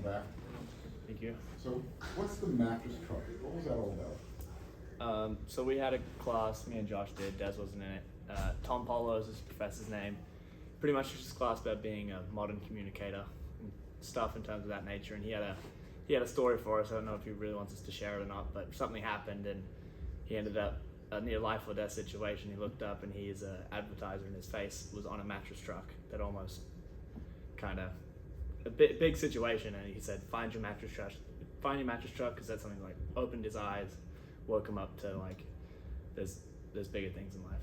welcome back. Thank you. So, what's the mattress truck? What was that all about? So we had a class, me and Josh did, Des wasn't in it. Tom Polo is his professor's name. Pretty much just a class about being a modern communicator and stuff in terms of that nature. And he had a story for us. I don't know if he really wants us to share it or not, but something happened and he ended up a near life or death situation. He looked up and he's an advertiser and his face was on a mattress truck that almost kind of a big situation. And he said, find your mattress truck because that's something like opened his eyes, woke him up to like there's bigger things in life.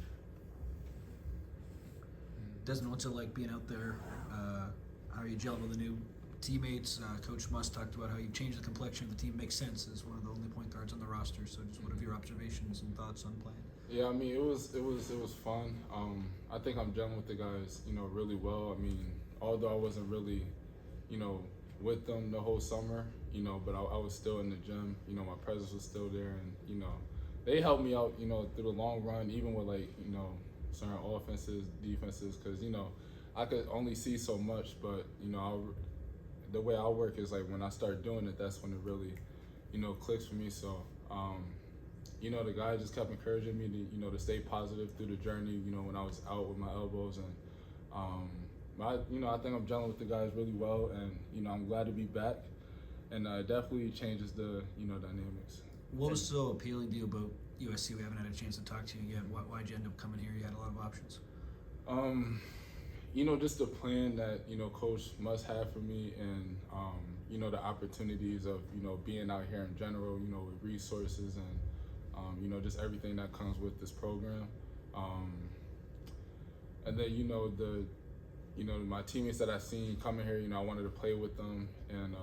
Desmond, what's it like being out there? How are you gelling with the new teammates? Coach Muss talked about how you changed the complexion of the team. Makes sense as one of the only point guards on the roster. So, just what are your observations and thoughts on playing? Yeah, I mean, it was fun. I think I'm gelling with the guys, really well. I mean, although I wasn't really, with them the whole summer, but I was still in the gym. My presence was still there, and they helped me out, through the long run, even with certain offenses, defenses, because I could only see so much, but the way I work is like when I start doing it, that's when it really, clicks for me. So, the guys just kept encouraging me to, to stay positive through the journey. When I was out with my elbows, and I think I'm gelling with the guys really well, and I'm glad to be back, and it definitely changes the dynamics. What was so appealing to you about USC? We haven't had a chance to talk to you yet. Why'd you end up coming here? You had a lot of options. Just the plan that Coach must have for me, and the opportunities of being out here in general, with resources and just everything that comes with this program, and then my teammates that I seen coming here, I wanted to play with them, and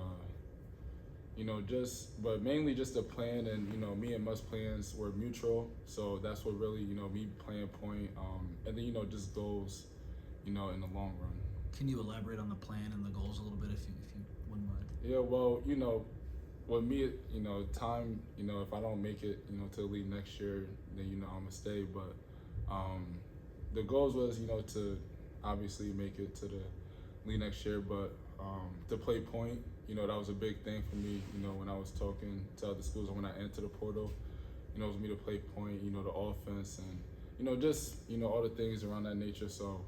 but mainly just the plan, and me and Musk plans were mutual, so that's what really me playing point, and then just goals, in the long run. Can you elaborate on the plan and the goals a little bit, if you wouldn't mind? Yeah, well, with me, time, if I don't make it, to the league next year, then I'm gonna stay. But the goals was, to obviously make it to the league next year, but to play point, that was a big thing for me. When I was talking to other schools and when I entered the portal, it was me to play point, the offense, and just all the things around that nature. So,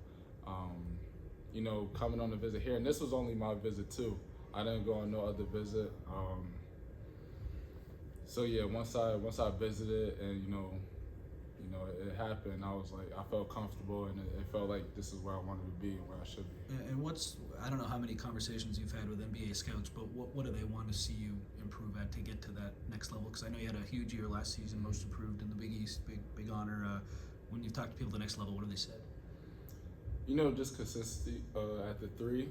coming on the visit here, and this was only my visit too. I didn't go on no other visit. So yeah, once I visited and it happened, I was like, I felt comfortable, and it felt like this is where I wanted to be and where I should be. And I don't know how many conversations you've had with NBA scouts, but what do they want to see you improve at to get to that next level? Because I know you had a huge year last season, most improved in the Big East, big honor. When you've talked to people at the next level, what do they say? Just consistency at the three,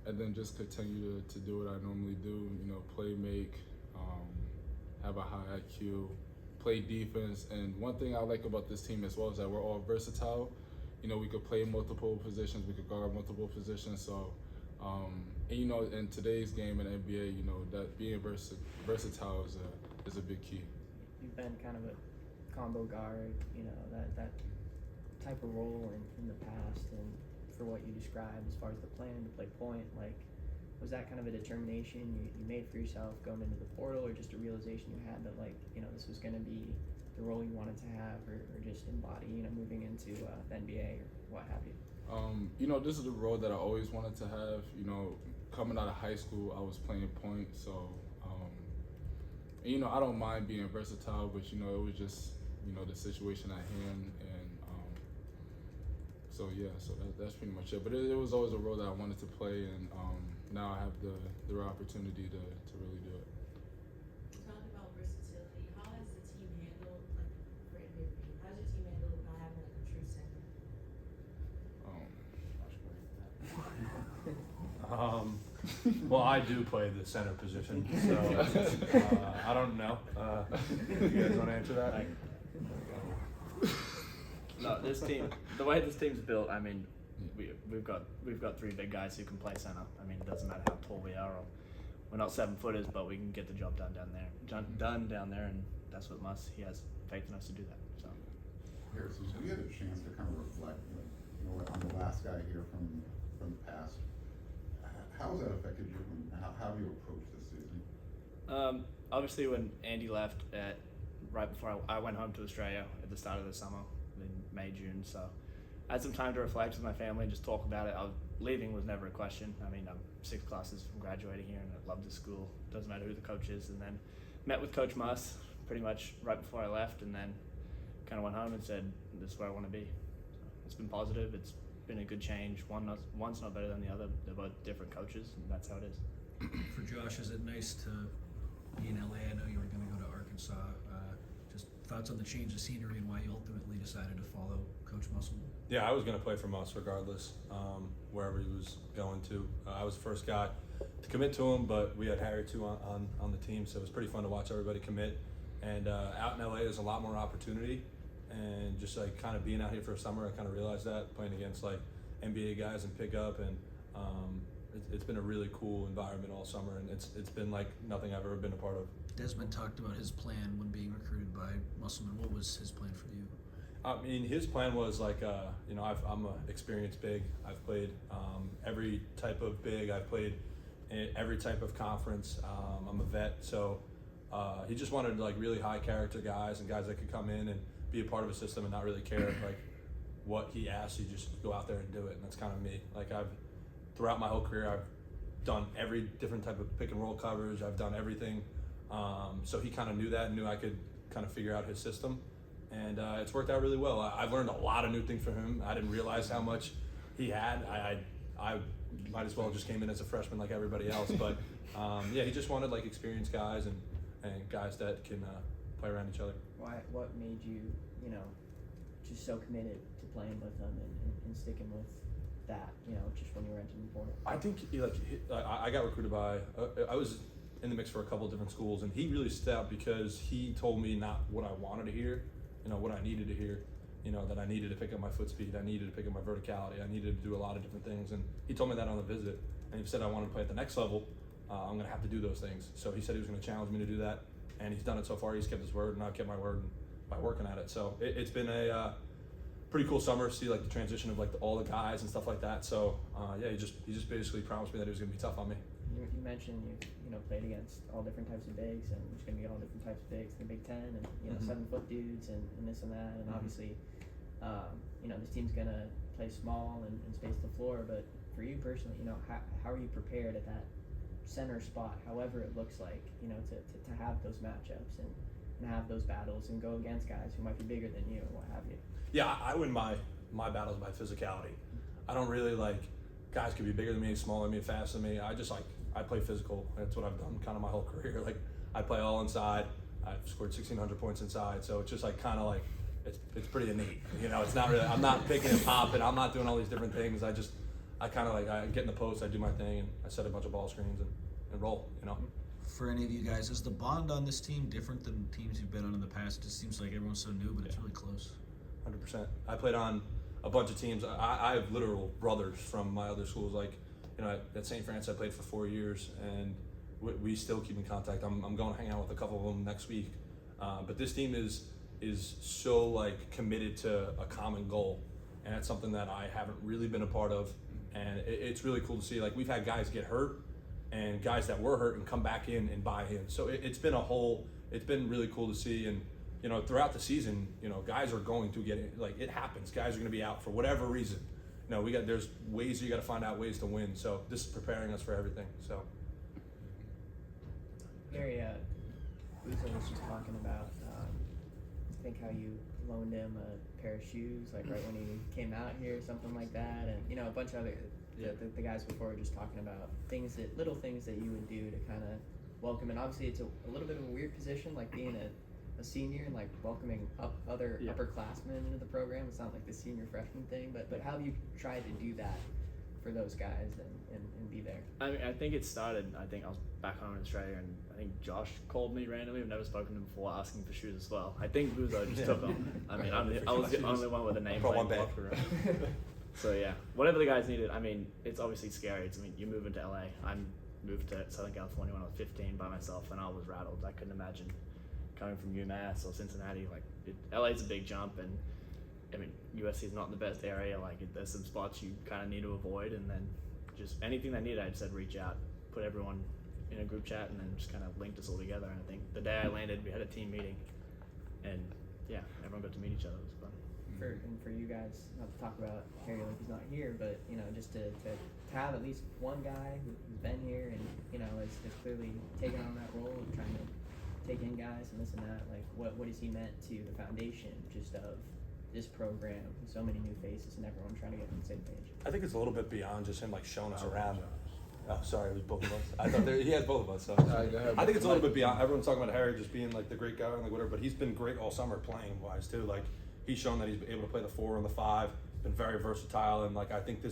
and then just continue to do what I normally do. Play, make, have a high IQ, play defense. And one thing I like about this team as well is that we're all versatile. We could play multiple positions, we could guard multiple positions. So, and in today's game in the NBA, that being versatile is a big key. You've been kind of a combo guard, that type of role in the past, and for what you described as far as the plan to play point, was that kind of a determination you made for yourself going into the portal, or just a realization you had that this was going to be the role you wanted to have, or just embody moving into the NBA or what have you? This is the role that I always wanted to have. Coming out of high school, I was playing point, so I don't mind being versatile, but it was just the situation at hand, and so that's pretty much it. But it was always a role that I wanted to play, and now I have the opportunity to really do it. Talk about versatility. How has the team handled, for MVP? How's your team handled not having a true center? Well, I do play the center position, so I don't know. You guys want to answer that? No, this team, the way this team's built, I mean, we've got three big guys who can play center. I mean, it doesn't matter how tall we are, or we're not 7-footers, but we can get the job done down there, and that's what he has faith in us to do that. So. Here, so we had a chance to kind of reflect, on the last guy here from the past. How has that affected you? How have you approached this season? Obviously, when Andy left right before I went home to Australia at the start of the summer in May, June, so I had some time to reflect with my family and just talk about it. Leaving was never a question. I mean, I'm 6 classes from graduating here, and I love the school. Doesn't matter who the coach is. And then met with Coach Muss pretty much right before I left, and then kind of went home and said, "This is where I want to be." So it's been positive. It's been a good change. One's not better than the other. They're both different coaches, and that's how it is. For Josh, is it nice to be in LA? I know you were going to go to Arkansas. Just thoughts on the change of scenery and why you ultimately decided to follow Coach Musselman? Yeah, I was going to play for Muss regardless, wherever he was going to. I was the first guy to commit to him, but we had Harry too on the team, so it was pretty fun to watch everybody commit. And out in LA, there's a lot more opportunity, and just like kind of being out here for a summer, I kind of realized that playing against like NBA guys and pickup, and it's been a really cool environment all summer, and it's been like nothing I've ever been a part of. Desmond talked about his plan when being recruited by Musselman. What was his plan for you? I mean, his plan was like, I'm an experienced big. I've played every type of big. I've played in every type of conference. I'm a vet, so he just wanted like really high character guys and guys that could come in and be a part of a system and not really care like what he asked. You just go out there and do it, and that's kind of me. Like throughout my whole career, I've done every different type of pick and roll coverage. I've done everything. So he kind of knew that and knew I could kind of figure out his system. And it's worked out really well. I've learned a lot of new things from him. I didn't realize how much he had. I might as well just came in as a freshman like everybody else. But yeah, he just wanted like experienced guys and guys that can play around each other. What made you, just so committed to playing with him and sticking with that, just when you were entering the portal? I think I got recruited by, I was in the mix for a couple of different schools, and he really stood out because he told me not what I wanted to hear, what I needed to hear, that I needed to pick up my foot speed, I needed to pick up my verticality, I needed to do a lot of different things, and he told me that on the visit, and he said I wanted to play at the next level, I'm going to have to do those things. So he said he was going to challenge me to do that, and he's done it so far. He's kept his word, and I've kept my word by working at it. So it's been a pretty cool summer to see like the transition of like all the guys and stuff like that. So yeah, he just basically promised me that he was going to be tough on me. You mentioned you played against all different types of bigs, and there's going to be all different types of bigs in the Big Ten, and 7-foot dudes and this and that, and obviously, this team's going to play small and space the floor. But for you personally, how are you prepared at that center spot, however it looks like, to have those matchups and have those battles and go against guys who might be bigger than you and what have you? Yeah, I win my battles by physicality. I don't really like guys could be bigger than me, smaller than me, faster than me. I play physical. That's what I've done kind of my whole career. Like I play all inside. I've scored 1,600 points inside. So it's just like kind of like it's pretty innate. It's not really. I'm not picking and popping. I'm not doing all these different things. I kind of like I get in the post. I do my thing and I set a bunch of ball screens and roll. For any of you guys, is the bond on this team different than teams you've been on in the past? It just seems like everyone's so new, but it's really close. 100%. I played on a bunch of teams. I have literal brothers from my other schools. Like, at St. France, I played for 4 years, and we still keep in contact. I'm going to hang out with a couple of them next week. But this team is so like committed to a common goal, and that's something that I haven't really been a part of. And it's really cool to see. Like we've had guys get hurt, and guys that were hurt and come back in and buy in. So it's been it's been really cool to see. And throughout the season, guys are going to get it. Like it happens. Guys are going to be out for whatever reason. There's ways you got to find out ways to win. So this is preparing us for everything. So. Gary, Uzo was just talking about, I think how you loaned him a pair of shoes, like right when he came out here, something like that, and a bunch of other. The guys before were just talking about little things that you would do to kind of welcome. And obviously, it's a little bit of a weird position, like being a senior and like welcoming upperclassmen into the program. It's not like the senior freshman thing, but how have you tried to do that for those guys and be there? I mean, I think it started. I think I was back home in Australia, and I think Josh called me randomly. I've never spoken to him before, asking for shoes as well. I think Buzo just took them. I mean, I was the only one with a name. One bag. So yeah, whatever the guys needed. I mean, it's obviously scary. You move into LA. I moved to Southern California when I was 15 by myself, and I was rattled. I couldn't imagine coming from UMass or Cincinnati. Like LA's a big jump, and I mean USC is not the best area. Like there's some spots you kind of need to avoid, and then just anything they needed, I said reach out, put everyone in a group chat, and then just kind of linked us all together. And I think the day I landed, we had a team meeting, and yeah, everyone got to meet each other. It was fun. For you guys, not to talk about Harry like he's not here, but just to have at least one guy who's been here and is clearly taking on that role and trying to take in guys and this and that. Like what has he meant to the foundation just of this program? So many new faces and everyone trying to get on the same page. I think it's a little bit beyond just him like showing us around. Oh, sorry, it was both of us. I thought he had both of us. So Go ahead. I think it's a little bit beyond. Everyone's talking about Harry just being like the great guy and like whatever, but he's been great all summer playing wise too. Like he's shown that he's able to play the 4 and the 5. Been very versatile, and like I think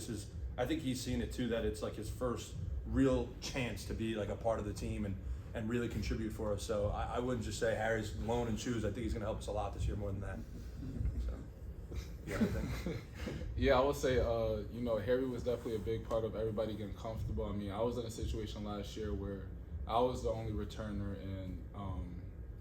he's seen it too, that it's like his first real chance to be like a part of the team and really contribute for us. So I wouldn't just say Harry's loan and shoes. I think he's going to help us a lot this year more than that. So, you got anything? Yeah, I would say, Harry was definitely a big part of everybody getting comfortable. I mean, I was in a situation last year where I was the only returner, and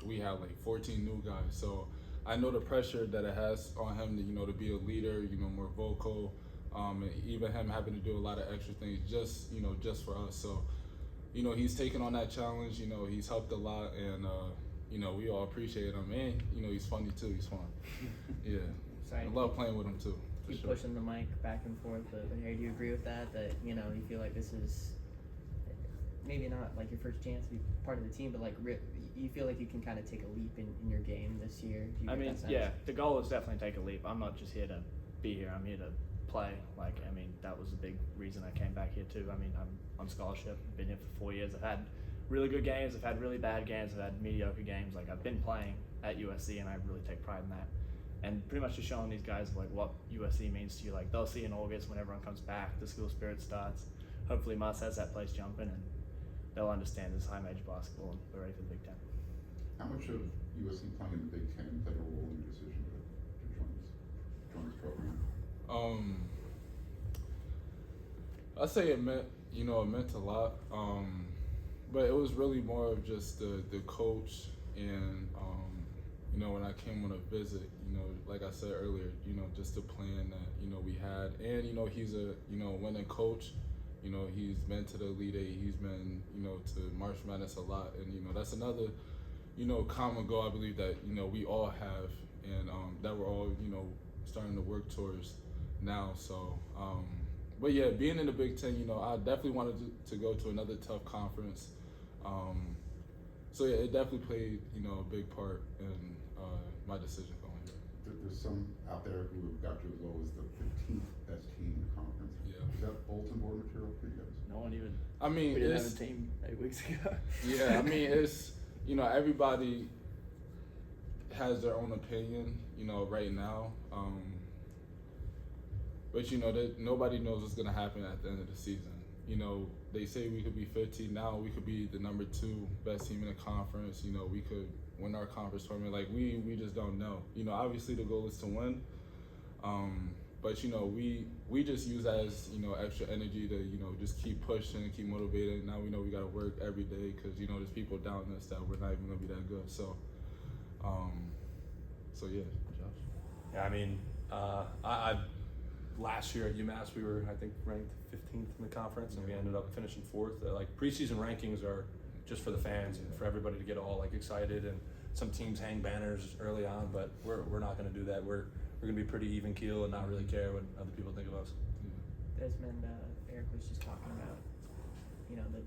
we had like 14 new guys. So I know the pressure that it has on him to, to be a leader, more vocal, and even him having to do a lot of extra things just for us. So, he's taken on that challenge. He's helped a lot, and we all appreciate him. And he's funny too. He's fun. Yeah, Sorry. I love playing with him too. Keep Sure. pushing the mic back and forth, but Harry, do you agree with that? That you feel like this is maybe not like your first chance to be part of the team, but like you feel like you can kind of take a leap in your game this year? Do you I get mean, that sense? yeah, the goal is definitely take a leap. I'm not just here to be here. I'm here to play. Like, I mean, that was a big reason I came back here too. I mean, I'm on scholarship. I've been here for 4 years. I've had really good games. I've had really bad games. I've had mediocre games. Like, I've been playing at USC, and I really take pride in that. And pretty much just showing these guys like what USC means to you. Like, they'll see in August when everyone comes back, the school spirit starts. Hopefully, Muss has that place jumping, and they'll understand this high major basketball, and we're ready for the Big Ten. How much of USC playing in the Big Ten played a role in your decision to join this program? I'd say it meant a lot. But it was really more of just the coach and, when I came on a visit, like I said earlier, just the plan that, we had. And, he's a, winning coach. He's been to the Elite Eight. He's been, to March Madness a lot. And, that's another, common goal I believe that, we all have and that we're all, starting to work towards now. So, but yeah, being in the Big Ten, I definitely wanted to go to another tough conference. So yeah, it definitely played, a big part in my decision going here. There's some out there who have got you as low as the 15th best team in the conference. Yeah. Is that bulletin board material for you guys? No one even. I mean, we didn't it's, have a team 8 weeks ago. yeah, I mean, it's, everybody has their own opinion, right now. But, that nobody knows what's going to happen at the end of the season. They say we could be 15 now. We could be the number 2 best team in the conference. We could win our conference tournament. Like, we just don't know. Obviously the goal is to win. But, we just use that as, extra energy to, just keep pushing, keep motivated. Now we know we got to work every day because, there's people doubting us that we're not even going to be that good. So, yeah, Josh. Yeah, I mean, I last year at UMass we were, I think, ranked 15th in the conference, and we ended up finishing 4th. Like, preseason rankings are just for the fans and for everybody to get all like excited, and some teams hang banners early on, but we're not going to do that. We're going to be pretty even keel and not really care what other people think of us. Desmond, Eric was just talking about,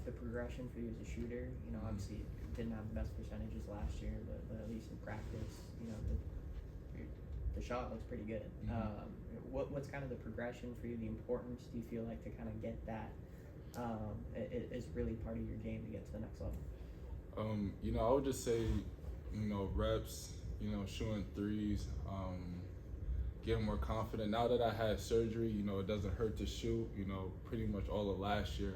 the progression for you as a shooter. Obviously you didn't have the best percentages last year, but at least in practice, the shot looks pretty good. What's kind of the progression for you? The importance, do you feel like, to kind of get that is really part of your game to get to the next level? I would just say, reps, shooting threes, getting more confident. Now that I had surgery, it doesn't hurt to shoot. Pretty much all of last year,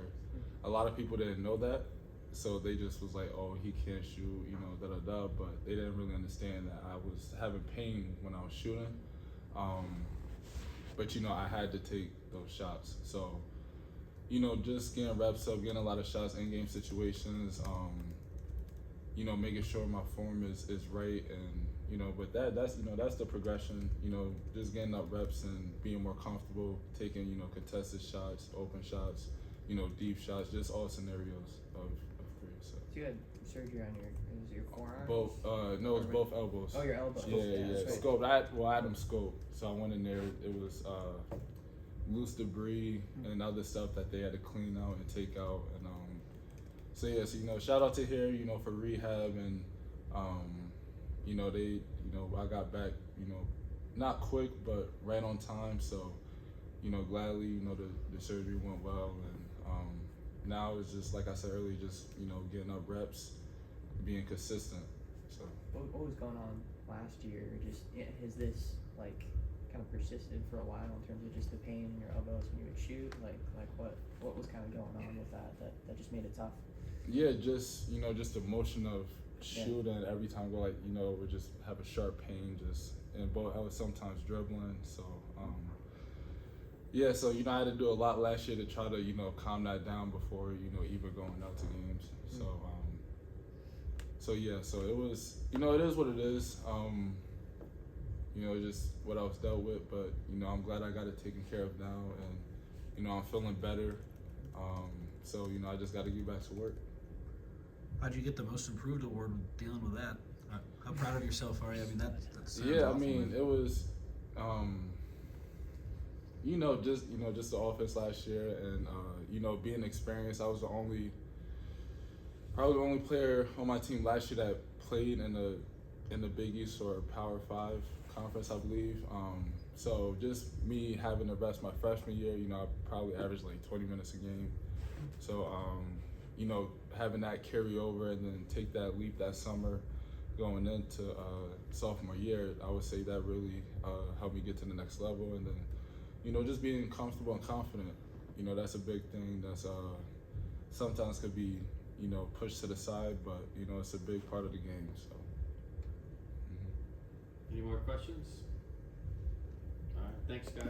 a lot of people didn't know that, so they just was like, oh, he can't shoot, da-da-da, but they didn't really understand that I was having pain when I was shooting. But, I had to take those shots. So, just getting reps up, getting a lot of shots in game situations, making sure my form is right, and, but that's the progression, just getting up reps and being more comfortable, taking, contested shots, open shots, deep shots, just all scenarios of 3. So you had surgery on your forearm? Both. No, it's both elbows. Oh, your elbow. Yeah. That's right. Scoped. I had them scoped. So I went in there. It was loose debris and other stuff that they had to clean out and take out. And so yes, shout out to here, for rehab and they, I got back, not quick but right on time. So, gladly, the surgery went well, and now it's just like I said earlier, just getting up reps, being consistent. So What was going on last year? Has this like kind of persisted for a while in terms of just the pain in your elbows when you would shoot? Like what was kind of going on with that just made it tough? Yeah, just just the motion of shooting every time we just have a sharp pain and I was sometimes dribbling. So so I had to do a lot last year to try to calm that down before even going out to games. So it was it is what it is. Just what I was dealt with, but I'm glad I got it taken care of now, and I'm feeling better. So I just got to get back to work. How'd you get the most improved award dealing with that? How proud of yourself are you? I mean, that sounds Yeah, awful, man. it was, just the offense last year, and being experienced. I was probably the only player on my team last year that played in the Big East or Power 5 conference, I believe. So just me having the rest my freshman year, I probably averaged like 20 minutes a game. So having that carry over and then take that leap that summer going into sophomore year, I would say that really helped me get to the next level. And then, just being comfortable and confident, that's a big thing that's sometimes could be, pushed to the side, but, it's a big part of the game. So. Any more questions? All right, thanks, guys.